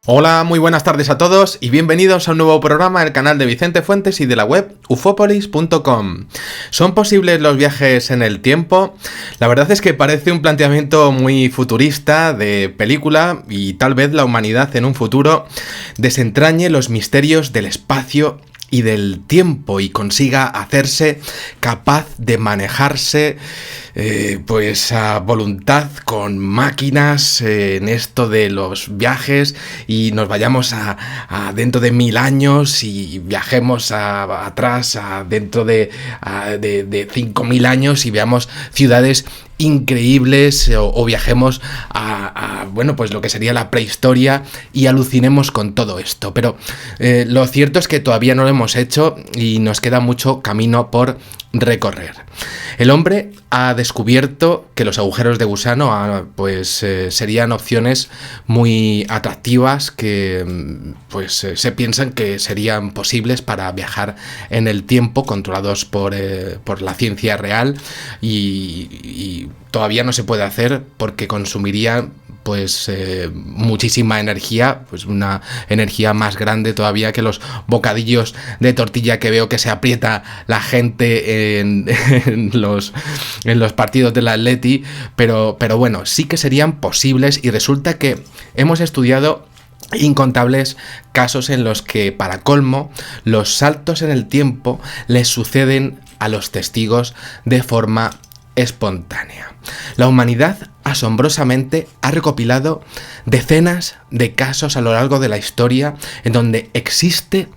Hola, muy buenas tardes a todos y bienvenidos a un nuevo programa del canal de Vicente Fuentes y de la web ufopolis.com. ¿Son posibles los viajes en el tiempo? La verdad es que parece un planteamiento muy futurista de película y tal vez la humanidad en un futuro desentrañe los misterios del espacio y del tiempo y consiga hacerse capaz de manejarse pues a voluntad con máquinas en esto de los viajes y nos vayamos a dentro de 1000 años y viajemos atrás a dentro de 5000 años y veamos ciudades increíbles o viajemos bueno, pues lo que sería la prehistoria y alucinemos con todo esto. Pero lo cierto es que todavía no lo hemos hecho y nos queda mucho camino por recorrer. El hombre ha descubierto que los agujeros de gusano serían opciones muy atractivas que se piensan que serían posibles para viajar en el tiempo, controlados por la ciencia real y todavía no se puede hacer porque consumiría muchísima energía, pues una energía más grande todavía que los bocadillos de tortilla que veo que se aprieta la gente en los partidos del Atleti, pero bueno, sí que serían posibles y resulta que hemos estudiado incontables casos en los que, para colmo, los saltos en el tiempo les suceden a los testigos de forma espontánea. La humanidad asombrosamente ha recopilado decenas de casos a lo largo de la historia en donde existe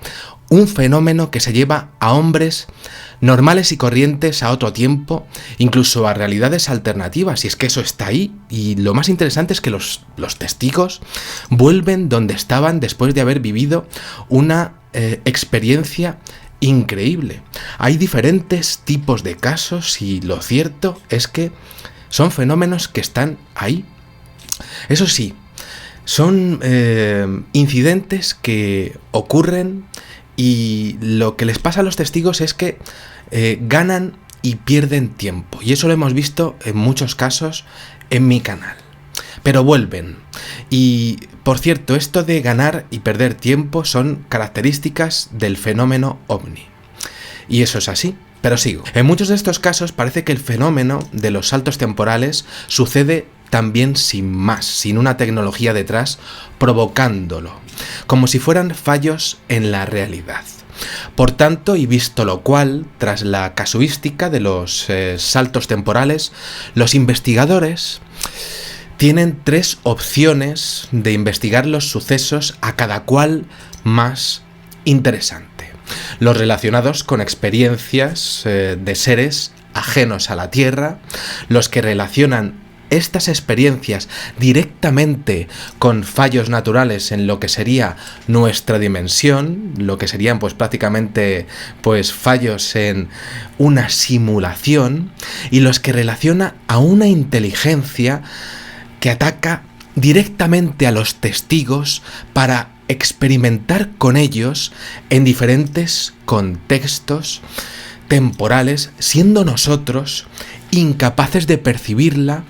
un fenómeno que se lleva a hombres normales y corrientes a otro tiempo, incluso a realidades alternativas, y es que eso está ahí, y lo más interesante es que los testigos vuelven donde estaban después de haber vivido una experiencia increíble. Hay diferentes tipos de casos y lo cierto es que son fenómenos que están ahí. Eso sí, son incidentes que ocurren y lo que les pasa a los testigos es que ganan y pierden tiempo. Y eso lo hemos visto en muchos casos en mi canal. Pero vuelven. Y, por cierto, esto de ganar y perder tiempo son características del fenómeno ovni. Y eso es así. Pero sigo. En muchos de estos casos parece que el fenómeno de los saltos temporales sucede también sin más, sin una tecnología detrás provocándolo, como si fueran fallos en la realidad. Por tanto, y visto lo cual, tras la casuística de los saltos temporales, los investigadores tienen 3 opciones de investigar los sucesos, a cada cual más interesante. Los relacionados con experiencias de seres ajenos a la Tierra, los que relacionan estas experiencias directamente con fallos naturales en lo que sería nuestra dimensión, lo que serían prácticamente fallos en una simulación, y los que relaciona a una inteligencia que ataca directamente a los testigos para experimentar con ellos en diferentes contextos temporales, siendo nosotros incapaces de percibirla,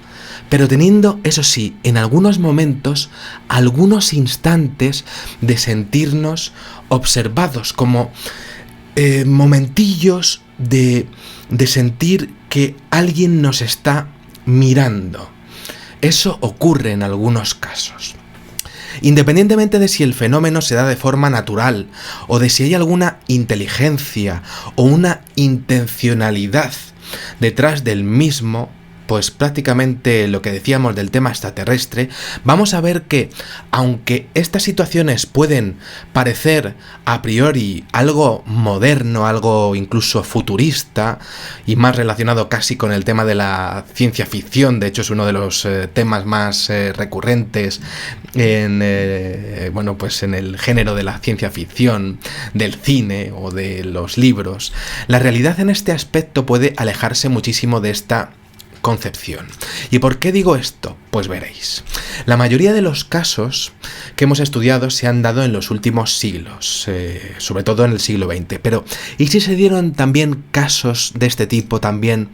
pero teniendo, eso sí, en algunos momentos, algunos instantes de sentirnos observados, como momentillos de sentir que alguien nos está mirando. Eso ocurre en algunos casos. Independientemente de si el fenómeno se da de forma natural o de si hay alguna inteligencia o una intencionalidad detrás del mismo, pues prácticamente lo que decíamos del tema extraterrestre, vamos a ver que, aunque estas situaciones pueden parecer a priori algo moderno, algo incluso futurista y más relacionado casi con el tema de la ciencia ficción, de hecho es uno de los temas más recurrentes en el género de la ciencia ficción, del cine o de los libros, la realidad en este aspecto puede alejarse muchísimo de esta concepción. ¿Y por qué digo esto? Pues veréis. La mayoría de los casos que hemos estudiado se han dado en los últimos siglos, sobre todo en el siglo XX. Pero, ¿y si se dieron también casos de este tipo también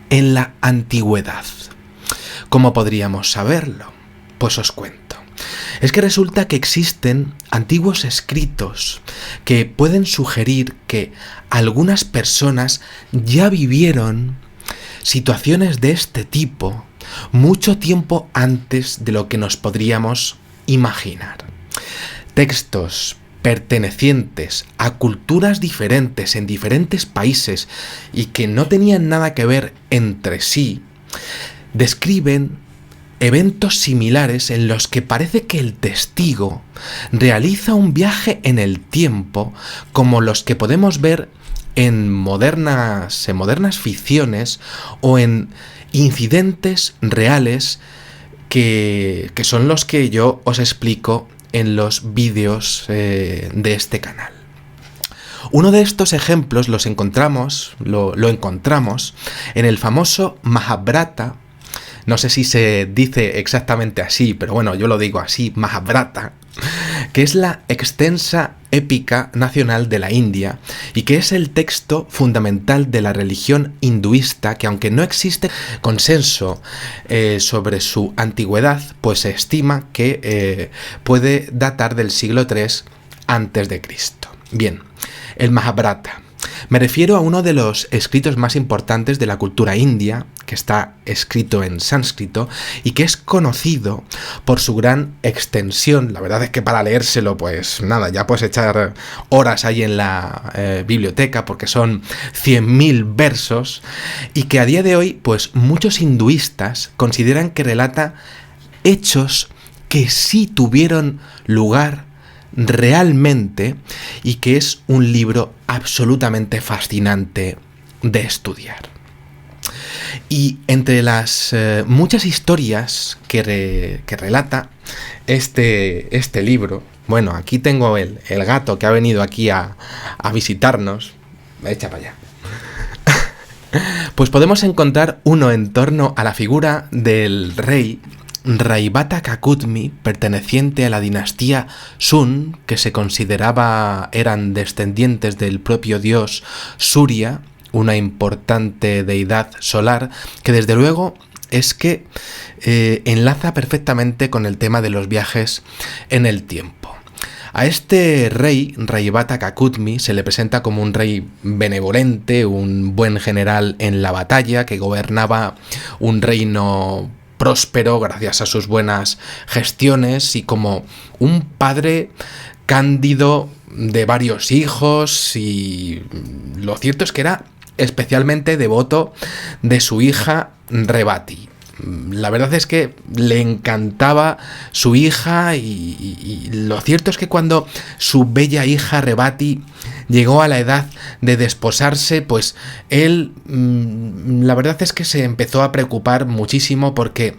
en la antigüedad? ¿Cómo podríamos saberlo? Pues os cuento. Es que resulta que existen antiguos escritos que pueden sugerir que algunas personas ya vivieron situaciones de este tipo mucho tiempo antes de lo que nos podríamos imaginar. Textos pertenecientes a culturas diferentes en diferentes países y que no tenían nada que ver entre sí, describen eventos similares en los que parece que el testigo realiza un viaje en el tiempo como los que podemos ver en modernas ficciones o en incidentes reales que son los que yo os explico en los vídeos de este canal. Uno de estos ejemplos lo encontramos en el famoso Mahabharata. No sé si se dice exactamente así, pero bueno, yo lo digo así, Mahabharata, que es la extensa épica nacional de la India y que es el texto fundamental de la religión hinduista, que aunque no existe consenso sobre su antigüedad, pues se estima que puede datar del siglo III a.C. Bien, el Mahabharata. Me refiero a uno de los escritos más importantes de la cultura india, que está escrito en sánscrito y que es conocido por su gran extensión. La verdad es que para leérselo, pues nada, ya puedes echar horas ahí en la biblioteca, porque son 100.000 versos, y que a día de hoy, pues muchos hinduistas consideran que relata hechos que sí tuvieron lugar realmente y que es un libro absolutamente fascinante de estudiar. Y entre las muchas historias que relata este libro, bueno, aquí tengo el gato que ha venido aquí a visitarnos, echa para allá, pues podemos encontrar uno en torno a la figura del rey Raivata Kakutmi, perteneciente a la dinastía Sun, que se consideraba eran descendientes del propio dios Surya, una importante deidad solar, que desde luego es que enlaza perfectamente con el tema de los viajes en el tiempo. A este rey, Raivata Kakutmi, se le presenta como un rey benevolente, un buen general en la batalla, que gobernaba un reino próspero gracias a sus buenas gestiones y como un padre cándido de varios hijos, y lo cierto es que era especialmente devoto de su hija Revati. La verdad es que le encantaba su hija y lo cierto es que cuando su bella hija Revati llegó a la edad de desposarse, pues él, la verdad es que se empezó a preocupar muchísimo porque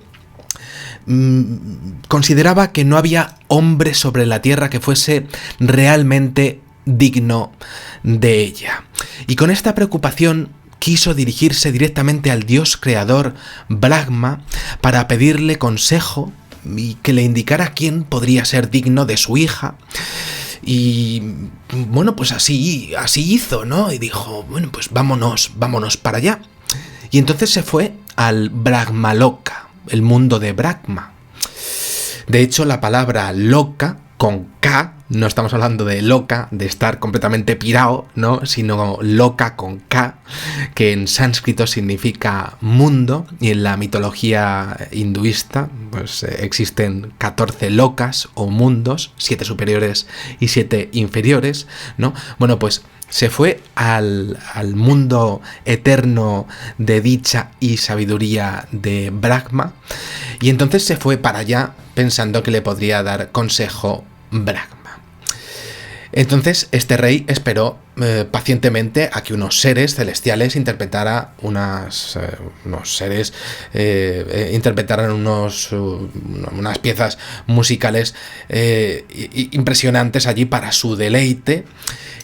consideraba que no había hombre sobre la tierra que fuese realmente digno de ella. Y con esta preocupación quiso dirigirse directamente al dios creador Brahma para pedirle consejo y que le indicara quién podría ser digno de su hija. Y bueno, pues así hizo, ¿no? Y dijo, bueno, pues vámonos para allá. Y entonces se fue al Brahmaloka, el mundo de Brahma. De hecho, la palabra loca, con K, no estamos hablando de loca, de estar completamente pirado, ¿no? Sino loca con K, que en sánscrito significa mundo, y en la mitología hinduista pues existen 14 locas o mundos, 7 superiores y 7 inferiores, ¿no? Bueno, pues se fue al mundo eterno de dicha y sabiduría de Brahma, y entonces se fue para allá pensando que le podría dar consejo Brahma. Entonces este rey esperó pacientemente a que unos seres celestiales interpretaran unas piezas musicales impresionantes allí para su deleite.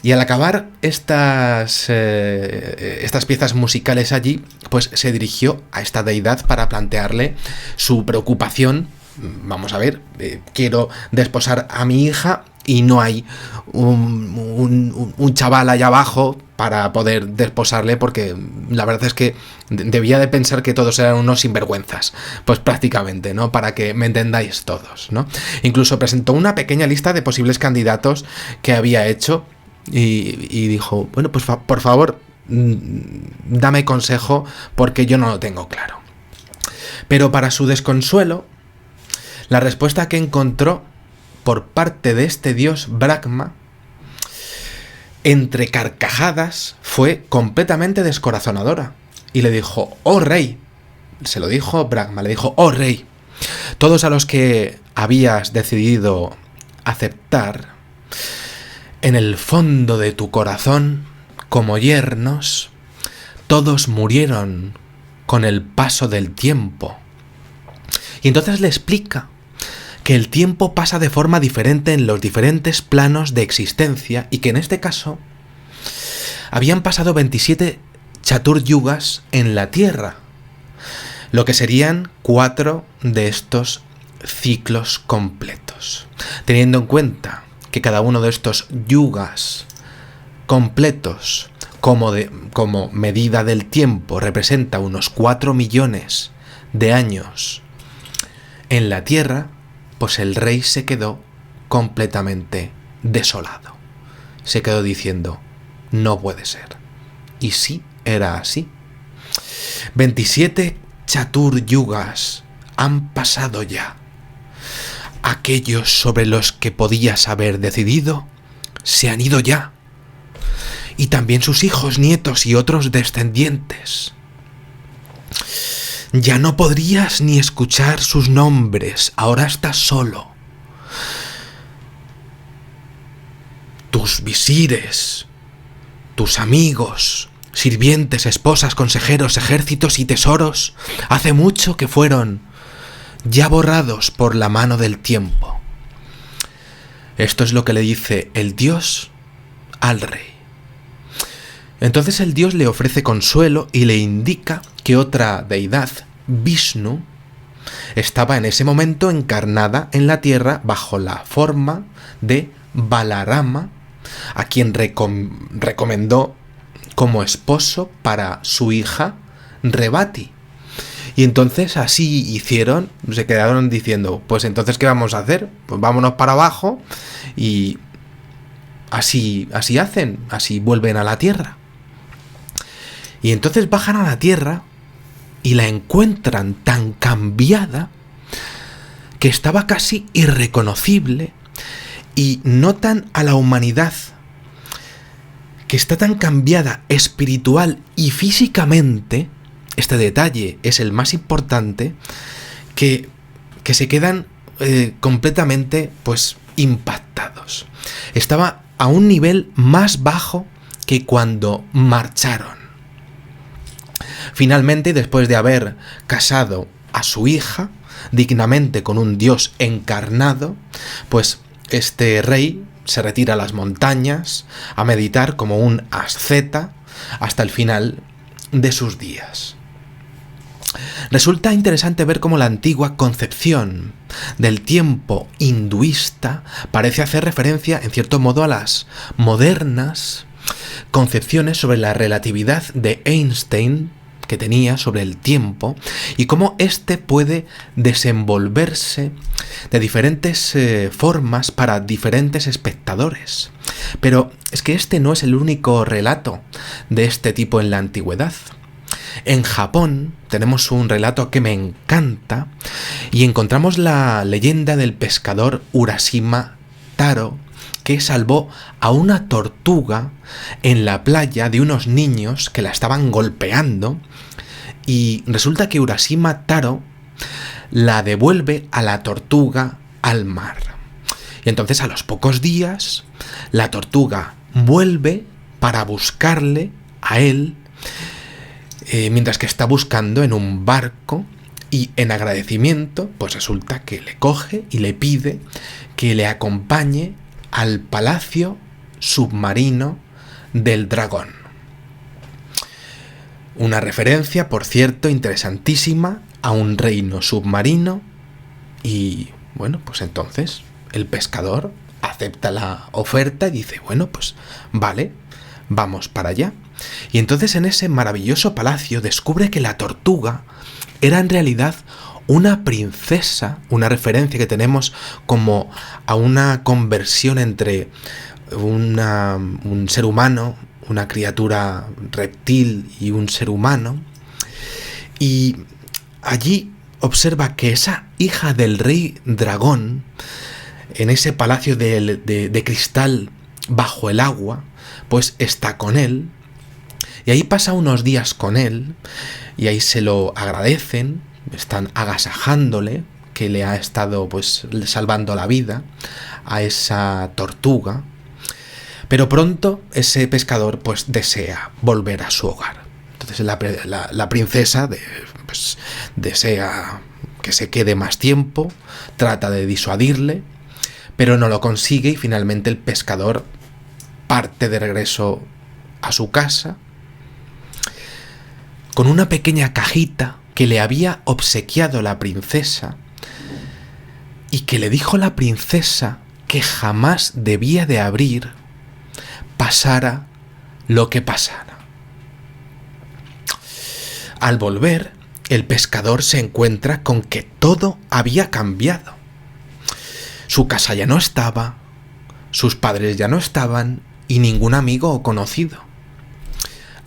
Y al acabar estas piezas musicales allí, pues se dirigió a esta deidad para plantearle su preocupación. Vamos a ver, quiero desposar a mi hija y no hay un chaval allá abajo para poder desposarle, porque la verdad es que debía de pensar que todos eran unos sinvergüenzas, pues prácticamente, ¿no? Para que me entendáis todos, ¿no? Incluso presentó una pequeña lista de posibles candidatos que había hecho y dijo, bueno, pues por favor, dame consejo porque yo no lo tengo claro. Pero para su desconsuelo, la respuesta que encontró por parte de este dios Brahma, entre carcajadas, fue completamente descorazonadora. Y le dijo, oh rey, se lo dijo Brahma, le dijo, oh rey, todos a los que habías decidido aceptar, en el fondo de tu corazón, como yernos, todos murieron con el paso del tiempo. Y entonces le explica que el tiempo pasa de forma diferente en los diferentes planos de existencia y que en este caso habían pasado 27 Chatur Yugas en la Tierra, lo que serían 4 de estos ciclos completos. Teniendo en cuenta que cada uno de estos yugas completos como medida del tiempo representa unos 4 millones de años en la Tierra, pues el rey se quedó completamente desolado. Se quedó diciendo, no puede ser. Y sí, era así. 27 Chatur Yugas han pasado ya. Aquellos sobre los que podías haber decidido se han ido ya. Y también sus hijos, nietos y otros descendientes. Ya no podrías ni escuchar sus nombres, ahora estás solo. Tus visires, tus amigos, sirvientes, esposas, consejeros, ejércitos y tesoros, hace mucho que fueron ya borrados por la mano del tiempo. Esto es lo que le dice el dios al rey. Entonces el dios le ofrece consuelo y le indica que otra deidad, Vishnu, estaba en ese momento encarnada en la tierra bajo la forma de Balarama, a quien recomendó como esposo para su hija Revati. Y entonces así hicieron, se quedaron diciendo, pues entonces ¿qué vamos a hacer? Pues vámonos para abajo y así hacen, así vuelven a la tierra. Y entonces bajan a la tierra y la encuentran tan cambiada que estaba casi irreconocible y notan a la humanidad que está tan cambiada espiritual y físicamente, este detalle es el más importante, que se quedan completamente pues impactados. Estaba a un nivel más bajo que cuando marcharon. Finalmente, después de haber casado a su hija dignamente con un dios encarnado, pues este rey se retira a las montañas a meditar como un asceta hasta el final de sus días. Resulta interesante ver cómo la antigua concepción del tiempo hinduista parece hacer referencia, en cierto modo, a las modernas concepciones sobre la relatividad de Einstein que tenía sobre el tiempo y cómo éste puede desenvolverse de diferentes formas para diferentes espectadores. Pero es que este no es el único relato de este tipo en la antigüedad. En Japón tenemos un relato que me encanta y encontramos la leyenda del pescador Urashima Taro, que salvó a una tortuga en la playa de unos niños que la estaban golpeando, y resulta que Urashima Taro la devuelve a la tortuga al mar. Y entonces a los pocos días la tortuga vuelve para buscarle a él, mientras que está buscando en un barco, y en agradecimiento pues resulta que le coge y le pide que le acompañe al palacio submarino del dragón. Una referencia, por cierto, interesantísima a un reino submarino. Y bueno, pues entonces el pescador acepta la oferta y dice, bueno, pues vale, vamos para allá. Y entonces en ese maravilloso palacio descubre que la tortuga era en realidad una princesa, una referencia que tenemos como a una conversión entre un ser humano, una criatura reptil y un ser humano. Y allí observa que esa hija del rey dragón, en ese palacio de cristal bajo el agua, pues está con él. Y ahí pasa unos días con él, y ahí se lo agradecen, están agasajándole, que le ha estado pues salvando la vida a esa tortuga. Pero pronto ese pescador pues desea volver a su hogar. Entonces la princesa pues, desea que se quede más tiempo, trata de disuadirle, pero no lo consigue y finalmente el pescador parte de regreso a su casa con una pequeña cajita que le había obsequiado la princesa y que le dijo la princesa que jamás debía de abrir, pasara lo que pasara. Al volver, el pescador se encuentra con que todo había cambiado. Su casa ya no estaba, sus padres ya no estaban y ningún amigo o conocido.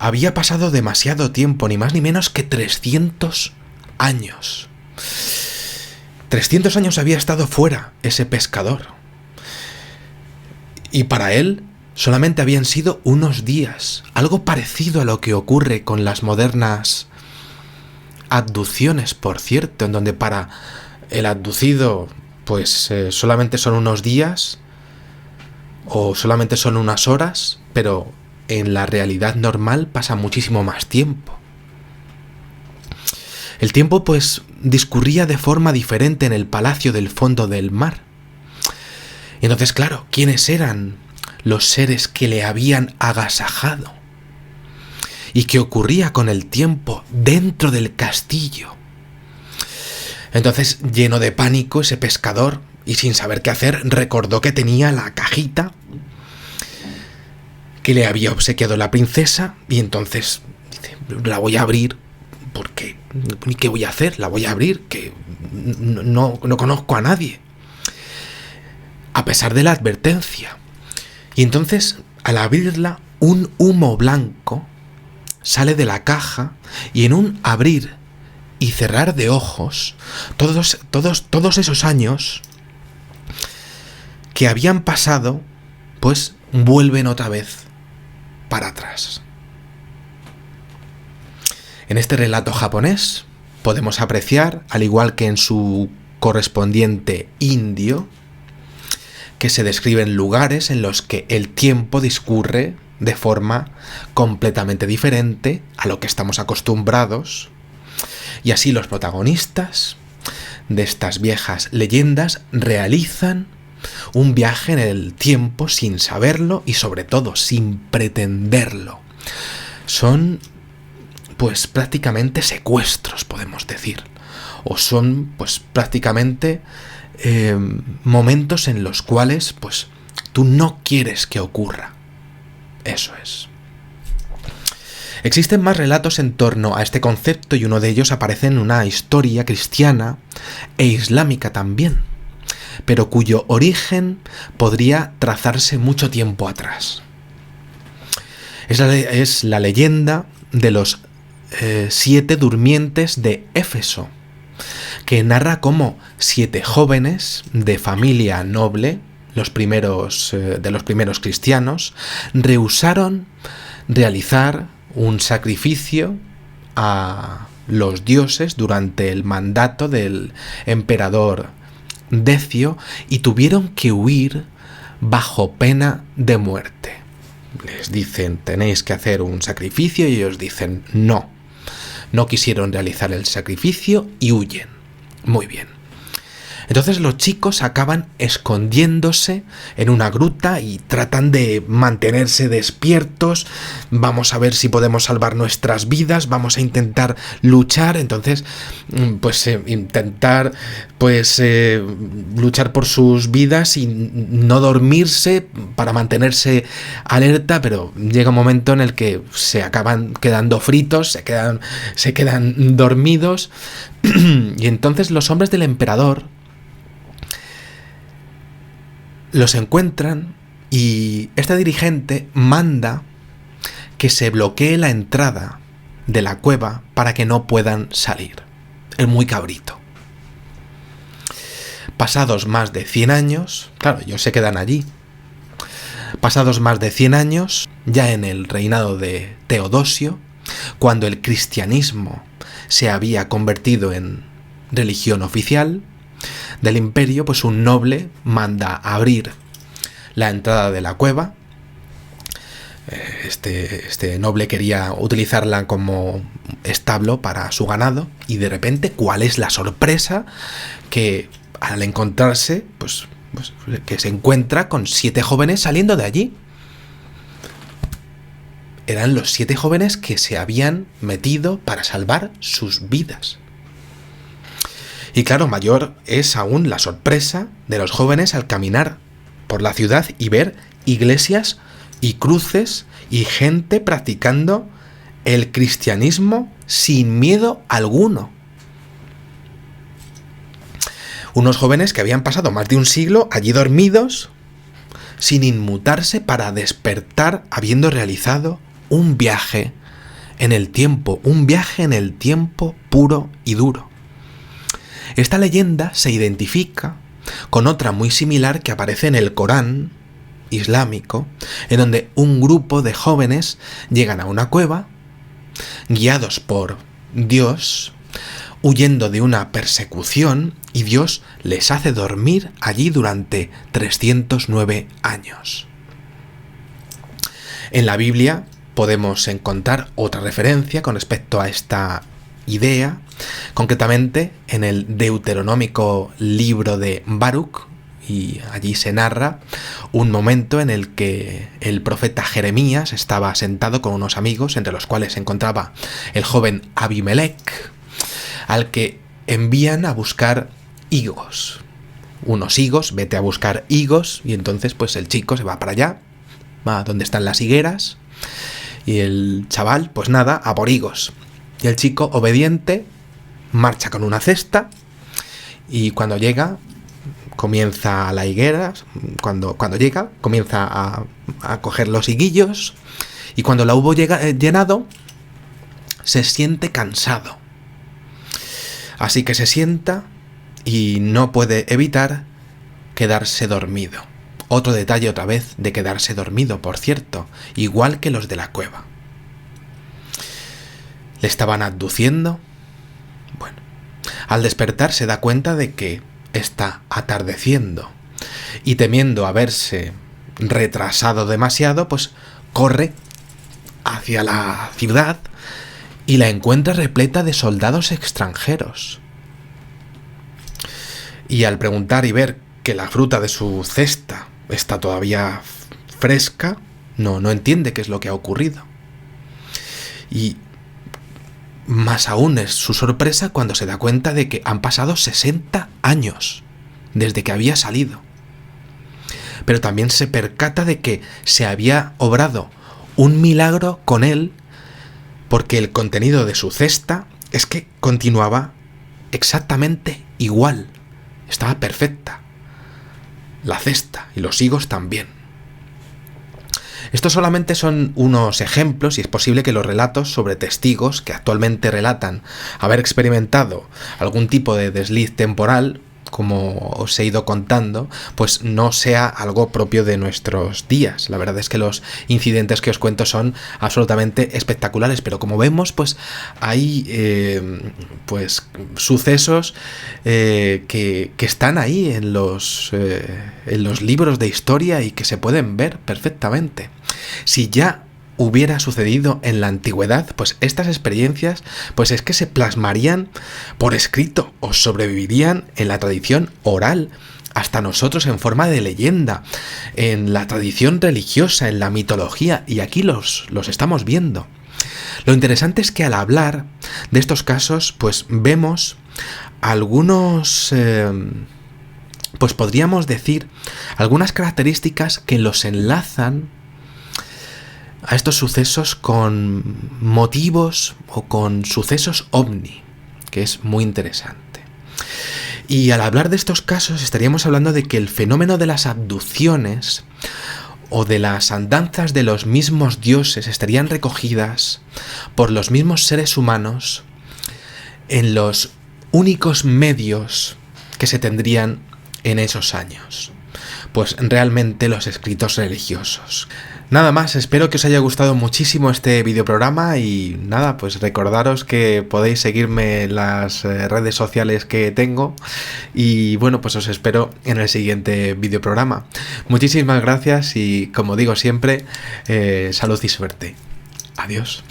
Había pasado demasiado tiempo, ni más ni menos que 300 años. 300 años había estado fuera ese pescador. Y para él solamente habían sido unos días, algo parecido a lo que ocurre con las modernas abducciones, por cierto, en donde para el abducido pues solamente son unos días o solamente son unas horas, pero en la realidad normal pasa muchísimo más tiempo. El tiempo pues discurría de forma diferente en el palacio del fondo del mar. Y entonces, claro, ¿quiénes eran los seres que le habían agasajado? ¿Y qué ocurría con el tiempo dentro del castillo? Entonces, lleno de pánico, ese pescador, y sin saber qué hacer, recordó que tenía la cajita que le había obsequiado la princesa, y entonces dice, la voy a abrir, porque ¿qué voy a hacer? La voy a abrir, que no conozco a nadie, a pesar de la advertencia. Y entonces, al abrirla, un humo blanco sale de la caja, y en un abrir y cerrar de ojos, todos esos años que habían pasado, pues vuelven otra vez para atrás. En este relato japonés podemos apreciar, al igual que en su correspondiente indio, que se describen lugares en los que el tiempo discurre de forma completamente diferente a lo que estamos acostumbrados, y así los protagonistas de estas viejas leyendas realizan un viaje en el tiempo sin saberlo y sobre todo sin pretenderlo. Son pues prácticamente secuestros, podemos decir, o son pues prácticamente momentos en los cuales pues tú no quieres que ocurra. Eso es. Existen más relatos en torno a este concepto y uno de ellos aparece en una historia cristiana e islámica también, pero cuyo origen podría trazarse mucho tiempo atrás. Es la leyenda de los 7 durmientes de Éfeso, que narra cómo 7 jóvenes de familia noble, de los primeros cristianos, rehusaron realizar un sacrificio a los dioses durante el mandato del emperador Decio y tuvieron que huir bajo pena de muerte. Les dicen, tenéis que hacer un sacrificio, y ellos dicen, no. No quisieron realizar el sacrificio y huyen. Muy bien. Entonces los chicos acaban escondiéndose en una gruta y tratan de mantenerse despiertos. Vamos a ver si podemos salvar nuestras vidas, vamos a intentar luchar. Entonces, intentar luchar por sus vidas y no dormirse para mantenerse alerta, pero llega un momento en el que se acaban quedando fritos, se quedan dormidos. Y entonces los hombres del emperador los encuentran y este dirigente manda que se bloquee la entrada de la cueva para que no puedan salir. Es muy cabrito. Pasados más de 100 años, claro, ellos se quedan allí. Pasados más de 100 años, ya en el reinado de Teodosio, cuando el cristianismo se había convertido en religión oficial del imperio, pues un noble manda abrir la entrada de la cueva. Este noble quería utilizarla como establo para su ganado y de repente, ¿cuál es la sorpresa? Que al encontrarse, que se encuentra con 7 jóvenes saliendo de allí. Eran los 7 jóvenes que se habían metido para salvar sus vidas. Y claro, mayor es aún la sorpresa de los jóvenes al caminar por la ciudad y ver iglesias y cruces y gente practicando el cristianismo sin miedo alguno. Unos jóvenes que habían pasado más de un siglo allí dormidos, sin inmutarse, para despertar habiendo realizado un viaje en el tiempo puro y duro. Esta leyenda se identifica con otra muy similar que aparece en el Corán islámico, en donde un grupo de jóvenes llegan a una cueva, guiados por Dios, huyendo de una persecución, y Dios les hace dormir allí durante 309 años. En la Biblia podemos encontrar otra referencia con respecto a esta idea, concretamente en el deuteronómico libro de Baruch, y allí se narra un momento en el que el profeta Jeremías estaba sentado con unos amigos, entre los cuales se encontraba el joven Abimelech, al que envían a buscar higos. Unos higos, vete a buscar higos, y entonces pues el chico se va para allá, va donde están las higueras, y el chaval, pues nada, a por higos. Y el chico, obediente, marcha con una cesta, y cuando llega, comienza a la higuera, cuando llega, comienza a coger los higuillos, y cuando la hubo llenado, se siente cansado. Así que se sienta y no puede evitar quedarse dormido. Otro detalle otra vez de quedarse dormido, por cierto, igual que los de la cueva. Le estaban abduciendo. Bueno, al despertar se da cuenta de que está atardeciendo y, temiendo haberse retrasado demasiado, pues corre hacia la ciudad y la encuentra repleta de soldados extranjeros. Y al preguntar y ver que la fruta de su cesta está todavía fresca, no entiende qué es lo que ha ocurrido. Y más aún es su sorpresa cuando se da cuenta de que han pasado 60 años desde que había salido. Pero también se percata de que se había obrado un milagro con él, porque el contenido de su cesta es que continuaba exactamente igual. Estaba perfecta. La cesta y los higos también. Estos solamente son unos ejemplos, y es posible que los relatos sobre testigos que actualmente relatan haber experimentado algún tipo de desliz temporal, como os he ido contando, pues no sea algo propio de nuestros días. La verdad es que los incidentes que os cuento son absolutamente espectaculares, pero como vemos, pues hay sucesos que están ahí en los libros de historia y que se pueden ver perfectamente. Si ya hubiera sucedido en la antigüedad, pues estas experiencias, pues es que se plasmarían por escrito o sobrevivirían en la tradición oral, hasta nosotros en forma de leyenda, en la tradición religiosa, en la mitología, y aquí los estamos viendo. Lo interesante es que al hablar de estos casos, pues vemos algunos, pues podríamos decir, algunas características que los enlazan a estos sucesos con motivos o con sucesos ovni, que es muy interesante. Y al hablar de estos casos estaríamos hablando de que el fenómeno de las abducciones o de las andanzas de los mismos dioses estarían recogidas por los mismos seres humanos en los únicos medios que se tendrían en esos años, pues realmente los escritos religiosos. Nada más, espero que os haya gustado muchísimo este videoprograma y nada, pues recordaros que podéis seguirme en las redes sociales que tengo y bueno, pues os espero en el siguiente videoprograma. Muchísimas gracias y como digo siempre, salud y suerte. Adiós.